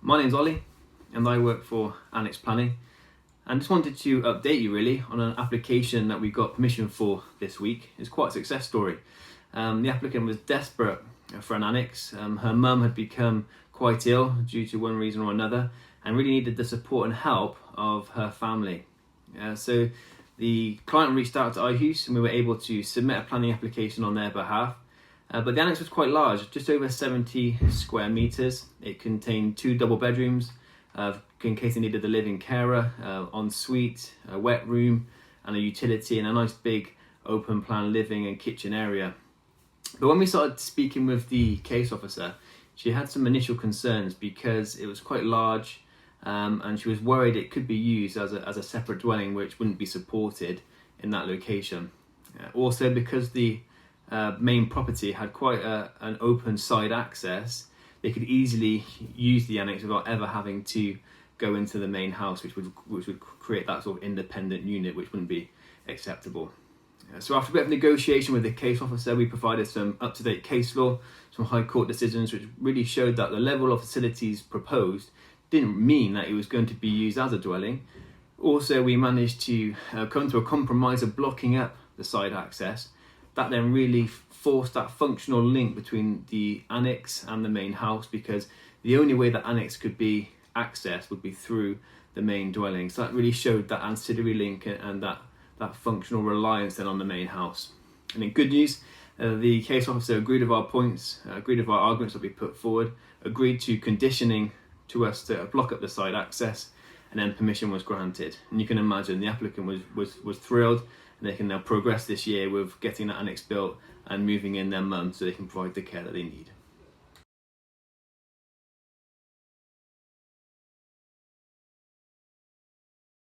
My name's Ollie and I work for Annexe Planning, and just wanted to update you really on an application that we got permission for this week. It's quite a success story. The applicant was desperate for an annex. Her mum had become quite ill due to one reason or another and really needed the support and help of her family. So the client reached out to iHUS and we were able to submit a planning application on their behalf. But the annex was quite large, just over 70 square metres. It contained 2 double bedrooms, in case they needed a living carer, ensuite, a wet room and a utility, and a nice big open plan living and kitchen area. But when we started speaking with the case officer, she had some initial concerns because it was quite large, and she was worried it could be used as a separate dwelling which wouldn't be supported in that location. Also because the main property had quite an open side access, they could easily use the annex without ever having to go into the main house, which would create that sort of independent unit, which wouldn't be acceptable. So after a bit of negotiation with the case officer, we provided some up-to-date case law, some High Court decisions, which really showed that the level of facilities proposed didn't mean that it was going to be used as a dwelling. Also, we managed to come to a compromise of blocking up the side access. That then really forced that functional link between the annex and the main house, because the only way that annex could be accessed would be through the main dwelling. So that really showed that ancillary link and that functional reliance then on the main house. And in good news, the case officer agreed with our points, agreed with our arguments that we put forward, agreed to conditioning to us to block up the side access, and then permission was granted. And you can imagine the applicant was thrilled, and they can now progress this year with getting that annex built and moving in their mum so they can provide the care that they need.